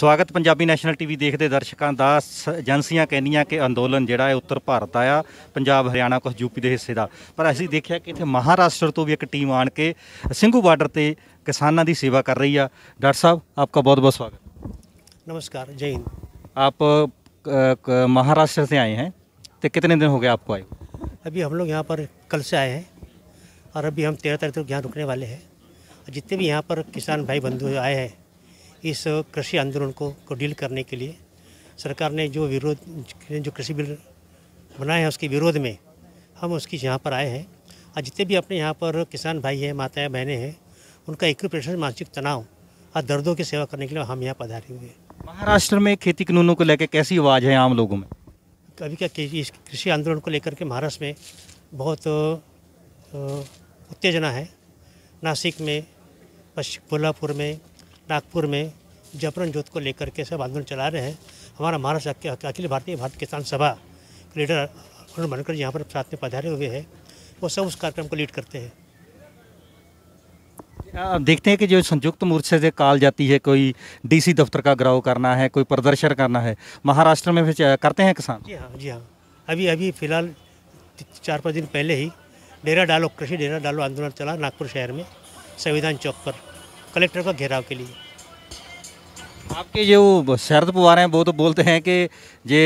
ਸਵਾਗਤ Punjabi national TV ਦੇਖਦੇ ਦਰਸ਼ਕਾਂ ਦਾ। ਏਜੰਸੀਆਂ ਕਹਿੰਦੀਆਂ ਕਿ ਅੰਦੋਲਨ ਜਿਹੜਾ ਹੈ ਉੱਤਰ ਭਾਰਤ ਦਾ ਆ, ਪੰਜਾਬ ਹਰਿਆਣਾ ਕੁਝ ਯੂਪੀ ਦੇ ਹਿੱਸੇ ਦਾ, ਪਰ ਅਸੀਂ ਦੇਖਿਆ ਕਿ ਇੱਥੇ ਮਹਾਰਾਸ਼ਟਰ ਤੋਂ ਵੀ ਇੱਕ ਟੀਮ ਆਣ ਕੇ ਸਿੰਘੂ ਬਾਰਡਰ ਤੇ किसानों की सेवा कर रही है। डॉक्टर साहब आपका बहुत बहुत स्वागत। नमस्कार, जय हिंद। आप महाराष्ट्र से आए हैं, तो कितने दिन हो गए आपको आए? अभी हम लोग यहाँ पर कल से आए हैं और अभी हम 13 तारीख तक यहाँ रुकने वाले हैं। जितने भी यहाँ पर किसान भाई बंधु आए हैं इस कृषि आंदोलन को डील करने के लिए, सरकार ने जो कृषि बिल बनाए हैं उसके विरोध में हम उसकी यहाँ पर आए हैं। और जितने भी अपने यहाँ पर किसान भाई हैं, माताएं बहनें हैं, उनका 21% मानसिक तनाव और दर्दों की सेवा करने के लिए हम यहाँ पधारे हुए हैं। महाराष्ट्र में खेती कानूनों को लेकर कैसी आवाज़ है आम लोगों में? अभी क्या इस कृषि आंदोलन को लेकर के महाराष्ट्र में बहुत उत्तेजना है। नासिक में, कोल्हापुर में, नागपुर में जबरन जोत को लेकर के सब आंदोलन चला रहे हैं। हमारा महाराष्ट्र अखिल भारतीय किसान सभा लीडर अरुण बनकर यहाँ पर साथ में पधारे हुए हैं। वो सब उस कार्यक्रम को लीड करते हैं। आप देखते हैं कि जो संयुक्त मोर्चे से कॉल जाती है, कोई डीसी दफ्तर का घेराव करना है, कोई प्रदर्शन करना है, महाराष्ट्र में भी करते हैं किसान? जी हाँ, जी हाँ। अभी फ़िलहाल 4-5 दिन पहले ही कृषि डेरा डालो आंदोलन चला नागपुर शहर में, संविधान चौक पर कलेक्टर का घेराव के लिए। आपके जो शरद पवार हैं वो तो बोलते हैं कि ये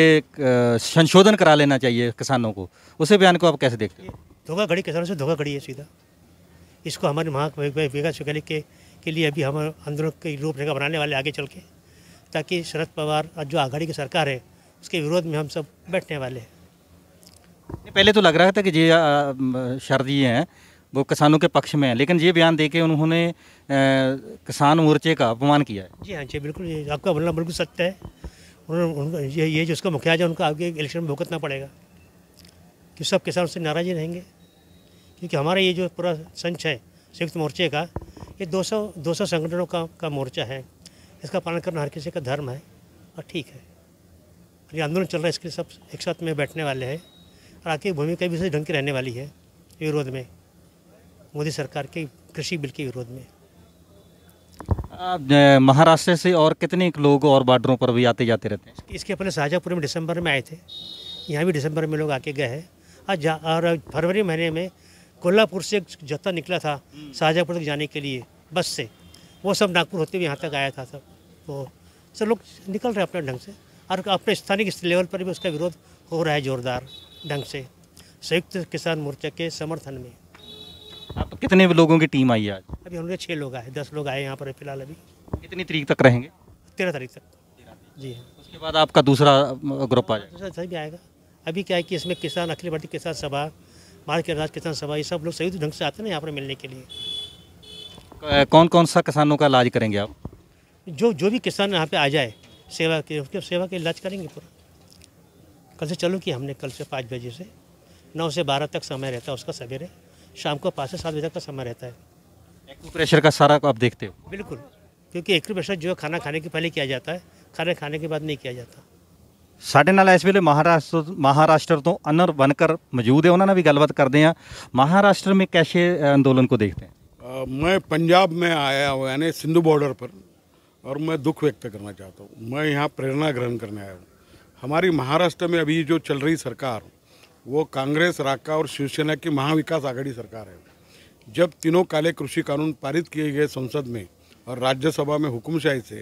संशोधन करा लेना चाहिए किसानों को, उसे बयान को आप कैसे देखते हैं? धोखाधड़ी किसानों से धोखाधड़ी है सीधा। इसको हमारे विकास के लिए अभी हम आंदोलन की रूपरेखा बनाने वाले आगे चल के, ताकि शरद पवार और जो आघाड़ी की सरकार है उसके विरोध में हम सब बैठने वाले हैं। पहले तो लग रहा था कि ये शरद जी हैं वो किसानों के पक्ष में हैं, लेकिन ये बयान देके उन्होंने किसान मोर्चे का अपमान किया है। जी हाँ जी, बिल्कुल, ये आपका बोलना बिल्कुल सत्य है। उन्होंने ये जो उसका मुखिया है उनको आगे इलेक्शन में भुगतना पड़ेगा कि सब किसान उससे नाराज ही रहेंगे, क्योंकि हमारा ये जो पूरा संच है संयुक्त मोर्चे का, ये 200 संगठनों का मोर्चा है। इसका पालन करना हर किसी का धर्म है और ठीक है। ये आंदोलन चल रहा है, इसके सब एक साथ में बैठने वाले हैं और आगे भूमिका भी इसी ढंग की रहने वाली है विरोध में, मोदी सरकार के कृषि बिल के विरोध में। महाराष्ट्र से और कितने लोग और बॉर्डरों पर भी आते जाते रहते हैं? इसके पहले शाहजहाँपुर में दिसंबर में आए थे, यहाँ भी दिसंबर में लोग आके गए हैं। और फरवरी महीने में कोल्हापुर से एक जत्था निकला था शाहजहाँपुर तक जाने के लिए बस से, वो सब नागपुर होते हुए यहाँ तक आया था। तो सब लोग निकल रहे हैं अपने ढंग से, और अपने स्थानीय लेवल पर भी उसका विरोध हो रहा है जोरदार ढंग से, संयुक्त किसान मोर्चा के समर्थन में। आप कितने लोगों की टीम आई है आज? अभी हम लोग 6 लोग आए, 10 लोग आए यहाँ पर फिलहाल। अभी कितनी तारीख तक रहेंगे? 13 तारीख तक। जी हाँ, उसके बाद आपका दूसरा ग्रुप आ जाएगा? दूसरा भी आएगा। अभी क्या है कि इसमें किसान अखिल भारतीय किसान सभा, भारत के राज्य किसान सभा, ये सब लोग संयुक्त ढंग से आते हैं ना यहाँ पर मिलने के लिए। कौन कौन सा किसानों का इलाज करेंगे आप? जो भी किसान यहाँ पे आ जाए सेवा के इलाज करेंगे पूरा। कल से चालू किया हमने, कल से 5 बजे से 9 से 12 तक समय रहता है उसका, सवेरे शाम को 5 से 7 बजे तक का समय रहता है। एक्यूप्रेशर का सारा आप देखते हो? बिल्कुल, क्योंकि एक्यूप्रेशर जो है खाना खाने के पहले किया जाता है, खाना खाने के बाद नहीं किया जाता। ਸਾਡੇ ਨਾਲ ਇਸ ਵੇਲੇ महाराष्ट्र तो अनर बनकर मौजूद है, उन्होंने भी गलबात करते हैं। महाराष्ट्र में कैसे आंदोलन को देखते हैं? मैं पंजाब में आया हूँ, यानी सिंधु बॉर्डर पर, और मैं दुख व्यक्त करना चाहता हूँ। मैं यहाँ प्रेरणा ग्रहण करने आया हूँ। हमारी महाराष्ट्र में अभी जो चल रही सरकार वो कांग्रेस, राका और शिवसेना की महाविकास आघाड़ी सरकार है। जब तीनों काले कृषि कानून पारित किए गए संसद में और राज्यसभा में हुकुमशाही से,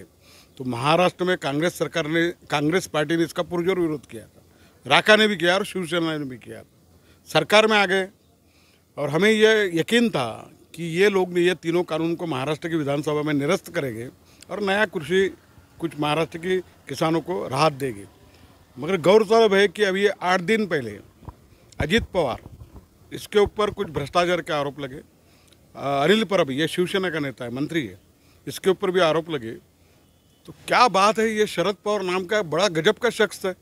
तो महाराष्ट्र में कांग्रेस पार्टी ने इसका पुरजोर विरोध किया था। राका ने भी किया और शिवसेना ने भी किया था। सरकार में आ गए और हमें यह यकीन था कि ये लोग ये तीनों कानून को महाराष्ट्र की विधानसभा में निरस्त करेंगे और नया कृषि कुछ महाराष्ट्र के किसानों को राहत देगी। मगर गौरतलब है कि अभी 8 दिन पहले अजित पवार, इसके ऊपर कुछ भ्रष्टाचार के आरोप लगे। अनिल परब, ये शिवसेना का नेता है, मंत्री है, इसके ऊपर भी आरोप लगे। तो क्या बात है, ये शरद पवार नाम का बड़ा गजब का शख्स है।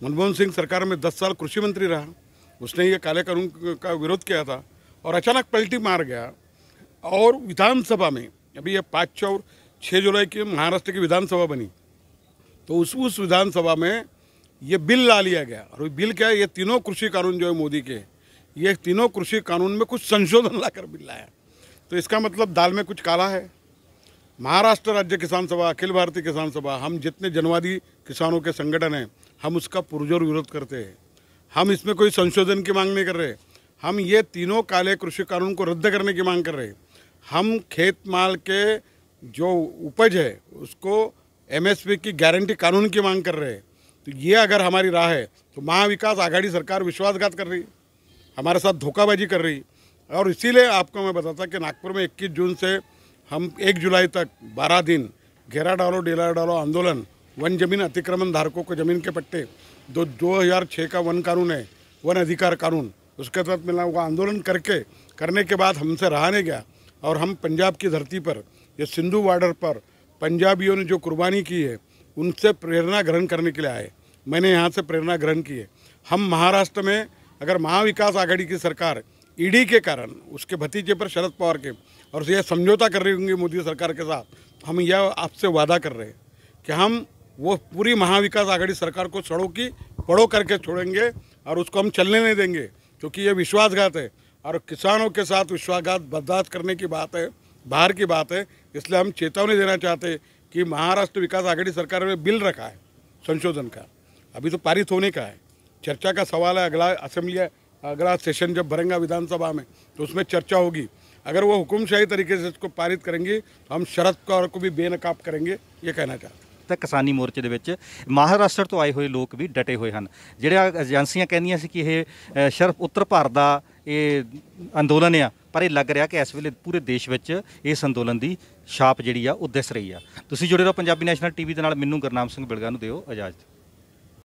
मनमोहन सिंह सरकार में 10 साल कृषि मंत्री रहा, उसने ये काले कानून का विरोध किया था और अचानक पलटी मार गया। और विधानसभा में अभी ये 5 और 6 जुलाई की महाराष्ट्र की विधानसभा बनी, तो उस विधानसभा में ये बिल ला लिया गया। और वो बिल क्या है, ये तीनों कृषि कानून जो है मोदी के, ये तीनों कृषि कानून में कुछ संशोधन लाकर बिल लाया। तो इसका मतलब दाल में कुछ काला है। महाराष्ट्र राज्य किसान सभा, अखिल भारतीय किसान सभा, हम जितने जनवादी किसानों के संगठन हैं, हम उसका पुरजोर विरोध करते हैं। हम इसमें कोई संशोधन की मांग नहीं कर रहे। हम ये तीनों काले कृषि कानून को रद्द करने की मांग कर रहे हैं। हम खेत माल के जो उपज है उसको MSP की गारंटी कानून की मांग कर रहे हैं। तो ये अगर हमारी राह है तो महाविकास आघाड़ी सरकार विश्वासघात कर रही, हमारे साथ धोखाबाजी कर रही। और इसीलिए आपको मैं बताता कि नागपुर में 21 जून से हम 1 जुलाई तक 12 दिन घेरा डालो डेरा डालो आंदोलन, वन जमीन अतिक्रमण धारकों को जमीन के पट्टे, 2006 का वन कानून है, वन अधिकार कानून, उसके तहत मिला हुआ आंदोलन करने के बाद हमसे रहा नहीं गया। और हम पंजाब की धरती पर, ये सिंधु बॉर्डर पर पंजाबियों ने जो कुर्बानी की है उनसे प्रेरणा ग्रहण करने के लिए आए। मैंने यहाँ से प्रेरणा ग्रहण की है। हम महाराष्ट्र में अगर महाविकास आघाड़ी की सरकार ईडी के कारण, उसके भतीजे पर शरद पवार के, और यह समझौता कर रही होंगी मोदी सरकार के साथ, हम यह आपसे वादा कर रहे हैं कि हम वो पूरी महाविकास आघाड़ी सरकार को सड़ों की पड़ो करके छोड़ेंगे और उसको हम चलने नहीं देंगे, क्योंकि ये विश्वासघात है और किसानों के साथ विश्वासघात बर्दाश्त करने की बात है, बाहर की बात है। इसलिए हम चेतावनी देना चाहते हैं कि महाराष्ट्र विकास आघाड़ी सरकार में बिल रखा है संशोधन का, अभी तो पारित होने का है, चर्चा का सवाल है। अगला सेशन जब भरेंगे विधानसभा में तो उसमें चर्चा होगी। अगर वो हुकुमशाही तरीके से इसको पारित करेंगे तो हम शरद पवार को भी बेनकाब करेंगे, ये कहना चाहते हैं। ਤਾਂ ਕਿਸਾਨੀ ਮੋਰਚੇ ਦੇ ਵਿੱਚ ਮਹਾਰਾਸ਼ਟਰ ਤੋਂ ਆਏ ਹੋਏ ਲੋਕ ਵੀ ਡਟੇ ਹੋਏ ਹਨ। ਜਿਹੜੀਆਂ ਏਜੰਸੀਆਂ ਕਹਿੰਦੀਆਂ ਸੀ ਕਿ ਇਹ ਸਿਰਫ ਉੱਤਰ ਭਾਰਤ ਦਾ ਇਹ ਅੰਦੋਲਨ ਆ, ਪਰ ਇਹ ਲੱਗ ਰਿਹਾ ਕਿ ਇਸ ਵੇਲੇ ਪੂਰੇ ਦੇਸ਼ ਵਿੱਚ ਇਸ ਅੰਦੋਲਨ ਦੀ ਛਾਪ ਜਿਹੜੀ ਆ ਉਹ ਦਿਸ ਰਹੀ ਆ। ਤੁਸੀਂ ਜੁੜੇ ਰਹੋ ਪੰਜਾਬੀ ਨੈਸ਼ਨਲ TV ਦੇ ਨਾਲ। ਮੈਨੂੰ ਗੁਰਨਾਮ ਸਿੰਘ ਬਿਲਗਾ ਨੂੰ ਦਿਓ ਇਜਾਜ਼ਤ।